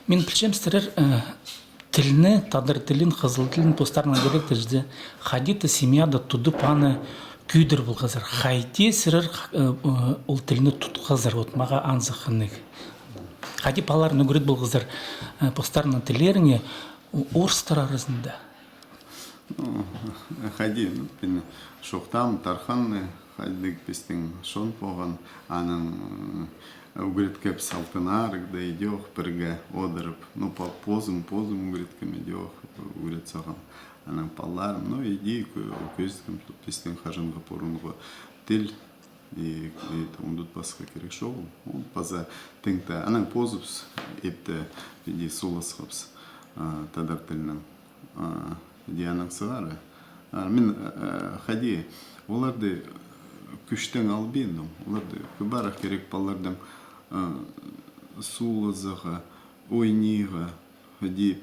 Мен білсем сірір тіліні, тадыр тілін, қызыл тілін постарынан керек тәжді. Хадита семьяда туды паны күйдір бұл қазір. Хайти сірір ол тіліні тұт қазір. Вот маға анзықынық. Хади палар нүгірет бұл қазір постарынан тілеріне орыстар арасында. Хади, мен шоқтам, тарханны, хадик пестің шон поған, аның угрет кеп салтынарық да идеох бірге одырып, ну, позым угреткем идеох угрет саған, аның паларым, ну, иди көздікім, пестің хажынға порынғы тіл, и там басқа керек шоу, он паза тыңта, аның позыпс, епті, иди суласқапс, тадар тілінің, иди аның сығары. Мен хади, оларды күштен албейіндім, оларды көбарақ керек балардың сулазыға, ойниға, хади,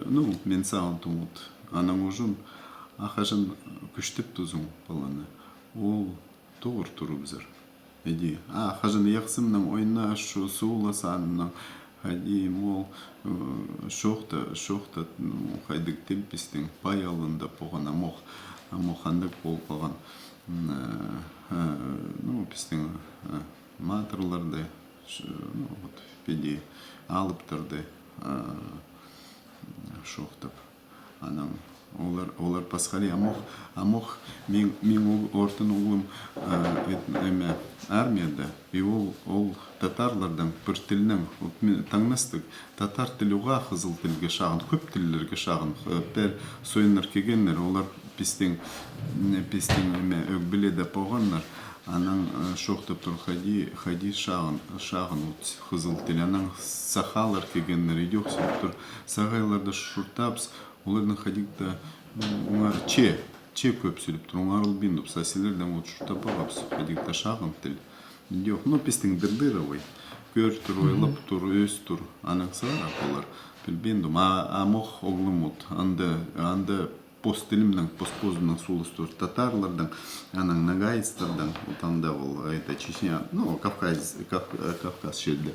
ну, мен саған тұмыд, аның ұжын, ақажын күштіп тұзың баланы. Ол тоғыр тұрып зір. Ақажын яқсымның ойна шу суласанның, хади, мол, шоқта, қайдық тілпістің пай алында поған амоқандық бол поған. Ну, пістің матырларды, педи алып тұрды шоқтап. Олар пасқали амоқ мен ортын ұлым армияда, и ол татарлардан бір тілінің таңнастық, татар тілі ұға қызыл тілге шағын, көп тілілерге шағын, бәр сойынлар кегенлер, олар пестің өкбіледі поғанлар, анан шоқтап тұр хади шағын қызыл тілі, анан сақалар кегенлер, идеқ сөп тұр, сағайларды шұртапс, олардың хадикта оңар че көп сөйлеп тұр, оңар ұлбин, сәселерден шұртап ағапс, хадикта шағын тіл. Идеқ, ну, пестің дырдыровай, көр тұр, ойлап тұр, өз тұр, анан сағар олар, білбендім, амоқ оғлым от, анда постілімнің, постпозымның сулыс тұр, татарлардан, анан нагайыстардан, отанда ол, Чечня, ну, Кавказ шелді.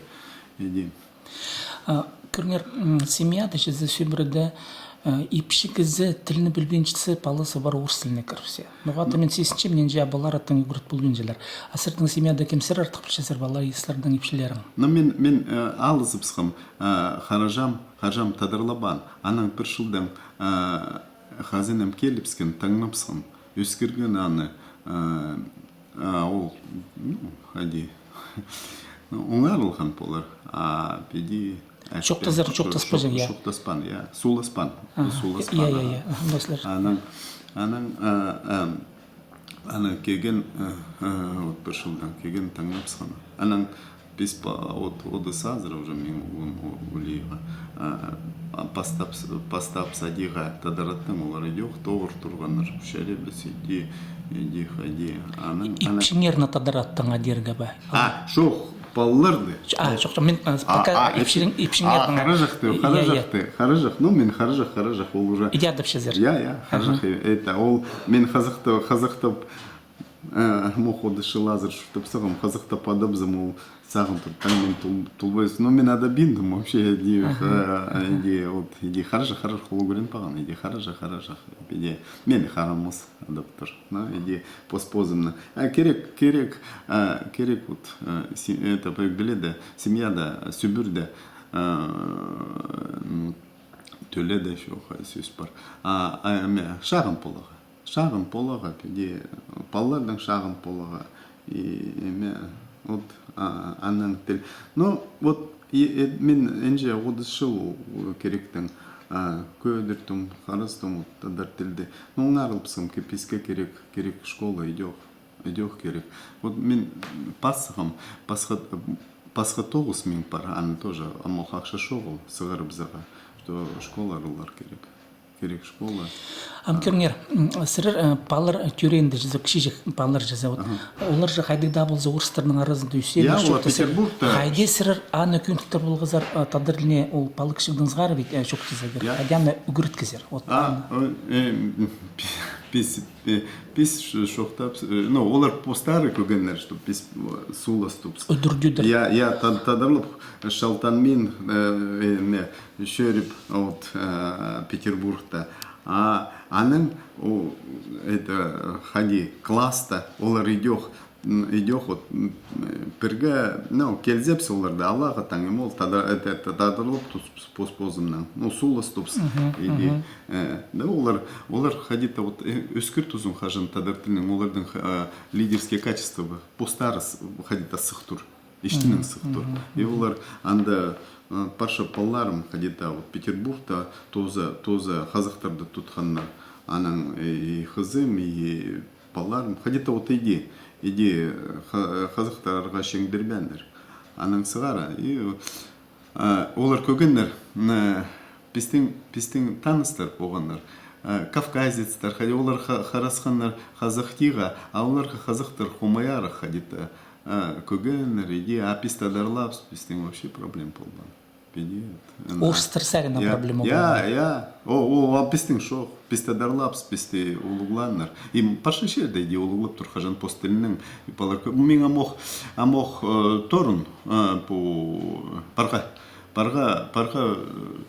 Көрінер, семьяда жезі сөмірді ипшігізі тіліні білбеншісі палысы бар орыс тіліне кіріпсе. Нұғаты мен сесінше менен жа балар аттың үгірт білбенжелер. Асырдың семьяда кемсер артық білшесер балар естілердің ипшілерің? Мен алызыпсқым, қаржам тадырлабан, аның бір жылдың хазинем келіпскен таңнапсқым, өскірген аны, ол, хади, оңарылған болар, педи... Шоқтазар, шоқтаспан, я. Шоқтаспан, я. Суласпан. Я. Ана кеген, бір жылдан кеген таңнапсқаны. Анан біз оды сазыр уже мен улиға. Пастап садиға тадараттың олар идеқ, тоғыр тұрғаныр. Шәребіс, иди, хади. Ипшіңерні тадараттың адергі ба? Шоқ. Балларды. Жоқ, мен пока ипшіңердің... Қаражақ, ну мен қаражақ, ол уже... Идеадып шезер. Қаражақ, это ол мен қазақтап моқоды шылазыр шүртіп сағым, қазақтап адабзым ол сағым тұрттан мен тұлбайыз. Но мен адабиндім вообще, иди қаражақ, қолы көрен паған, иди қаражақ, мен қарамыз адаптыр, иди поспозымны. Керек, вот, это біледі, семьяда, сүбірді, төледі, сөз бар. Шағын полаға, баллардың шағын полаға, анан тіл. Но, вот, мен әнже 30 жыл керектің, көдіртім, қарыстым, тадар тілді. Но, оңарылпсым, кепеске керек школа, идеқ керек. Вот, мен пасығым, пасқа 9 мен бар, аны тоже, амал қақша шоғыл, сығарып заға, что школарылар керек школа. Көрінер, сірір палыр түренді жазы, кіші палыр жазы. Олар жа қайдықда болза орыстарының арасында үсен. Петербургта. Қайде сірір аны күнтіктір болғызар тадырліне ол палы кішігдің зғары бейт шоқ жазы. Қайданы үгірт кезер. пис шохтап, ну, олар постары көгенлер, что пис сулас тупс. Өдүрдүдүр. Я тадырлып шалтанмен не шөріп от Петербургта. А аның это хади класста олар идёх вот перге, ну, келзепс оларда Аллаға таңым ол тадырлып тупс позымнан. Ну, сулас тупс. Иди. Да олар хадита вот өскір тузун хажын тадыртылның олардың лидерские качества постарыс хадита сықтур. Иштинен сықтур. И олар анда парша палларым хадита вот Петербургта тоза қазақтарды тұтқанна аның и хызым и палларым хадита вот иди қазақтарға шеңдербендер аның сығара и олар көгеннер пистің таныстар болғандар кавказецтер хади олар харасханнар қазақтиға а оларға қазақтар хумаяра хадита көгеннер иди а пистадарлапс пистің вообще проблем болған. Орыстар сәріна проблема болған. Я. О, пистің шоқ. Пистадарлапс, писти улугланнар. И паша шерде иди улуглап тур хажан постелінің. Мен амох торун по парға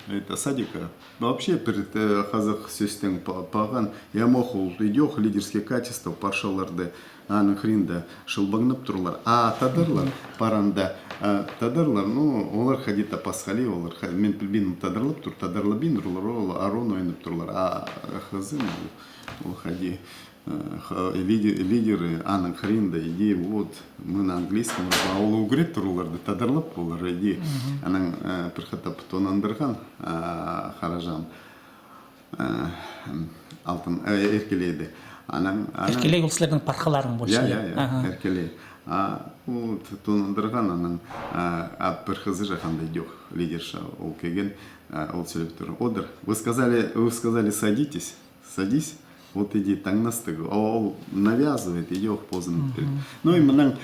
это садика. Вообще перед қазақ сөстен паған я мох идёх лидерские качества паршаларды аның хринда шылбаңнап турлар. А тадырлар паранда тадырлар, ну, олар хадита пасхали, олар мен билбин тадырлап тур, тадырлабин турлар, арон ойнап турлар. А хазым ол хади лидеры аның хринда иди вот мы на английском а ол угрет турларды тадырлап олар иди аның перхатап тонандырган харажам алтын эркелейди. Эркелей ол сілердің парқаларың болшы. Я, эркелей. Вот тонандырган аның перхазы жаханда идёх лидерша ол кеген ол сөйлеп тур. Одыр, вы сказали садись. Вот иди таңнастығы, ол навязывает, идёх поздно. Ну и мұның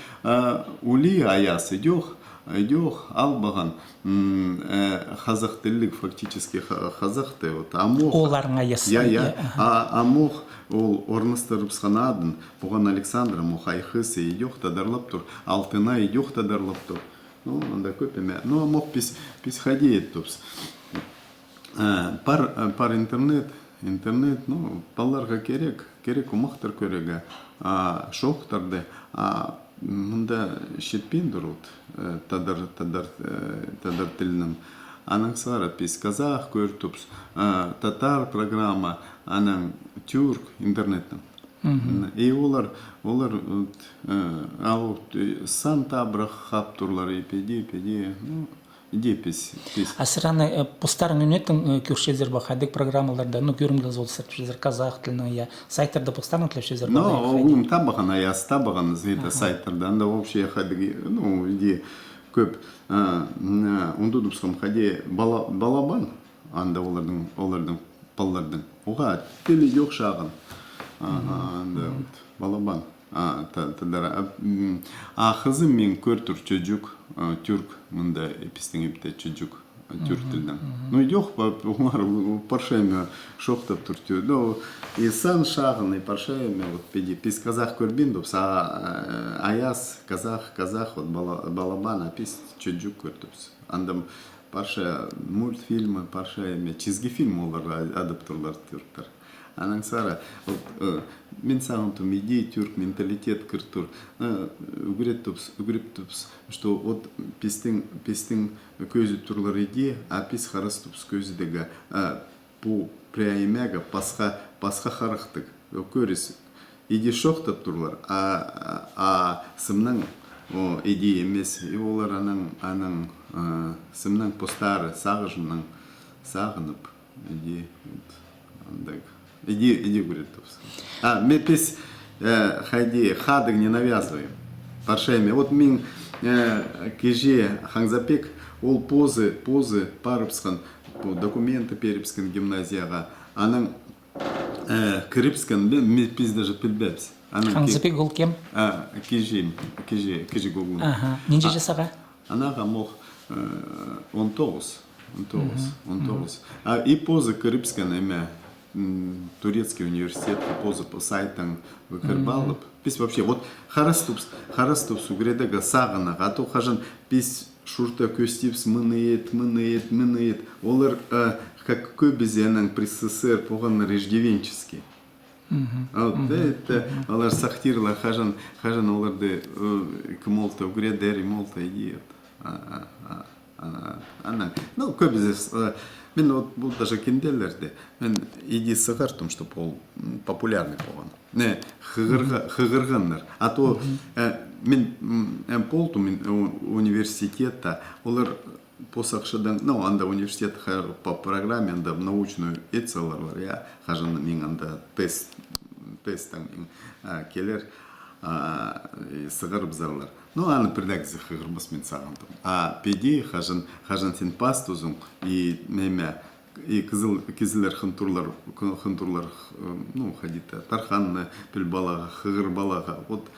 ули аяс идёх албаған қазақ тілік фактически қазақты. Оларың аясы. Я. Амох ол орныстырып сқанадын, бұған Александра мұхайхысы идёх тадарлап тұр, алтына идёх тадарлап тұр. Ну, анда көп еме. Ну, амох пис ходеет тұпс. Пар интернет, ну, палларға керек умақтар көреге, шоқтарды, мұнда шетпен дұрут, тадар тілінің. Аның сара пис казах көр тупс, татар программа, аның тюрк интернеттің. И олар сан табрах хаптурлар и педи, ну, иди пис. А сыраны постарын үнеттің көршезер бақадық программаларда, ну, көрімді зол сәртшезер казах тілінің, я сайттарда постарын тілешезер бақадық. Ну, олым табаған, аяс табаған зейті сайттарда, анда вообще хадығы, ну, иди көп, онды дұпсқым хаде балабан, анда олардың паллардың, оға тілі жоқ шағын, анда балабан. Қызым мен көртір чөджік, түрк, мұнда епістің епте чөджік, түрк тілдің. Ну, идёх, олар паршайме шоқтап тұр. И сан шағын, и паршайме, пис казах көрбін, аяс, казах, балабан, пис чөджік көртіпс. Андам парша мультфильмы, паршайме, чизги фильм олар адаптурлар түрктар. Аның сара, мен сағын тұм идей түрк менталитет кіртур. Үгірет тұпс, что вот пестің көзі тұрлар идей, а пес харас тұпс көзі дега по пряймяга пасха харақтық. Көріс, идей шоқтап тұрлар, а сымның идей емес, и олар аның сымның постары сағынып, идей, андақ. Иди, говорит, тупс. Мы пись хадыг не навязываем. Паршайме. Вот мен кеже хаңзапек, ол позы парыпсқан, документы перепсқан гимназияға. Аның кіріпсқан, мен пись даже пілбәпс. Хаңзапек ол кем? Кеже голгун. Ненде жасаға? Анаға мох 19. И позы кіріпсқан әме. турецкий университет позы по сайтам выкрывал. Пис вообще вот хараступс угредега сагана, а то хажан пис шурта көстипс мыныет. Олар как көбезенен при СССР поган реждевенческий. Вот это олар сахтирла хажан оларды кмолта угредер и молта идет. Ну көбезес мен вот бұл даже кинделерде мен иди сығартым, что ол популярный болған. Не хығырғаннар. А то мен полту мен университетта олар посақшыдан, ну анда университет по программе анда научную этсалар бар, я хажан мен анда тесттан келер сығырып зарлар. Ну, аны предагзы хығырбас мен сағантым. А педи хажан сен пастузың и неме и кизилер хынтурлар, ну, ходита тарханны пил балаға, хығыр балаға. Вот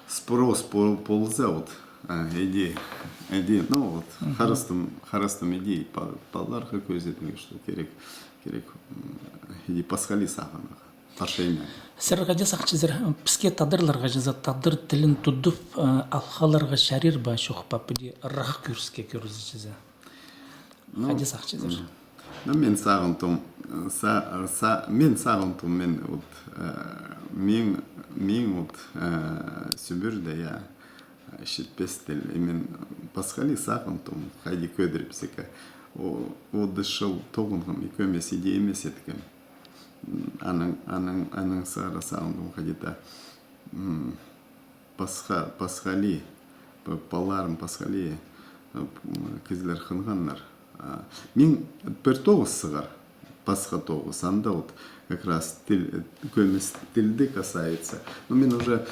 спрос полза вот иди, ну вот харастым иди палларға көзетіңе, что керек иди пасхали сағанаға. Сырға сақчызыр, піске тадырларға жаза, тадыр тілін тұдып, алқаларға шарир ба шоқпа, бұде рақ көріске көрізі жаза. Қаде сақчызыр? Мен сағынтым, мен сүбірді, я шетпестіл, мен пасхали сағынтым, қайди көдіріп сека, о дышыл тоғынғым, екі емес, иде емес еткем. Аның сара саундым қадета пасхали, паларым пасхали кізлер қынғаннар. Мен бір тоғыз сығар, пасха тоғыз, анда вот как раз көмес тілді касается. Но мен уже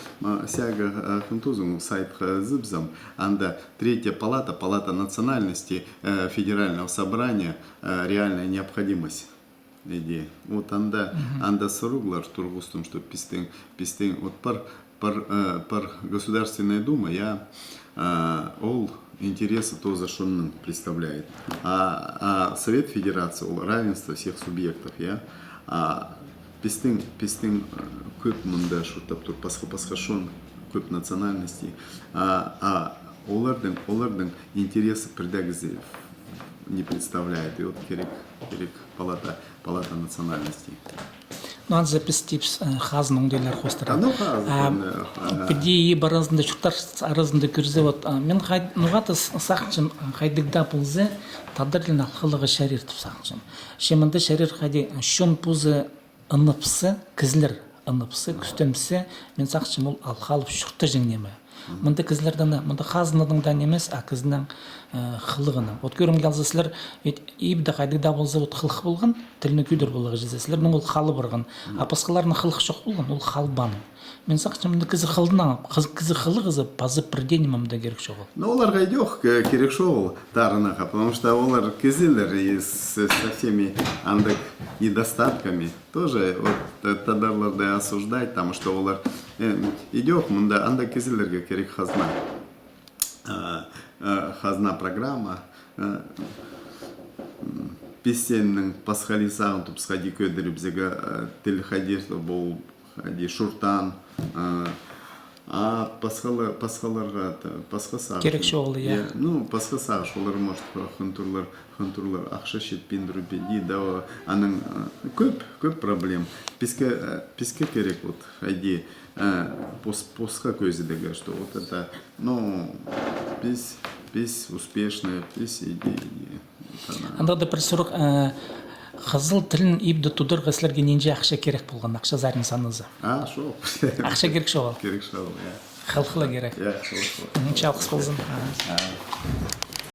сяга хынтузым сайтқа зыбзам, анда третья палата национальности федерального собрания, реальная необходимость. Идея. Вот анда соруглар тургустум, что пистин вот пар Государственная Дума я ол интересы то за что представляет. А Совет Федерации ол равенство всех субъектов я пистин көп мында что таптур пасхашон көп национальностей. Олардың интересы предагзев не представляет. И вот керек палата национальностей. Ну, он записать хазның делер хостера. Ну, хазның. Педи баразында чуктар арасында көрзе вот мен нугаты сақчым хайдыгда пулзе тадырлин алхылыгы шарир туп сақчым. Шемында шарир хайди шон пузы ыныпсы, кизлер ыныпсы, күстемсе мен сақчым ол алхалып шурта жеңнеме. Мында кізлерден, мында хазынадың да немес, а кізінің қылығының. Вот көрім келзесілер, ебді қайдыда болса, вот қылық болған, тіліні күйдір болығы жезесілер, ол қалы барған. А пасқаларының қылық жоқ болған, ол қалбан. Мен сақчым, мында кізі қылдың, кізі қылығызы пазы бірден мамда керек жоғыл. Ну, оларға идех керек жоғыл тарынаға, потому что олар кізілер и со всеми андак недостатками. Тоже вот тадарларды осуждать, потому что олар идех, мында андак кізілерге керек хазна программа, песеннің пасхали сағын тұп сқади көдіріп зега тіл хадирді бол хади шуртан, а пасхаларға пасха сағын. Керек жоғылы, я. Ну, пасха сағын шолар может хынтурлар ақша шетпендіру беди, да, аның көп проблем. Песке керек вот, хади, пасха көзідегі, что вот это, ну, пес успешная, пес иди. Анда да бір сұрақ, қызыл тілін ебді тұдырға сілерге ненже ақша керек болған, ақша зарын санызы? Шоқ. Ақша керек жоғал? Керек жоғал, я. Қылқылы керек? Я, қылқылы. Шалқыс болсын.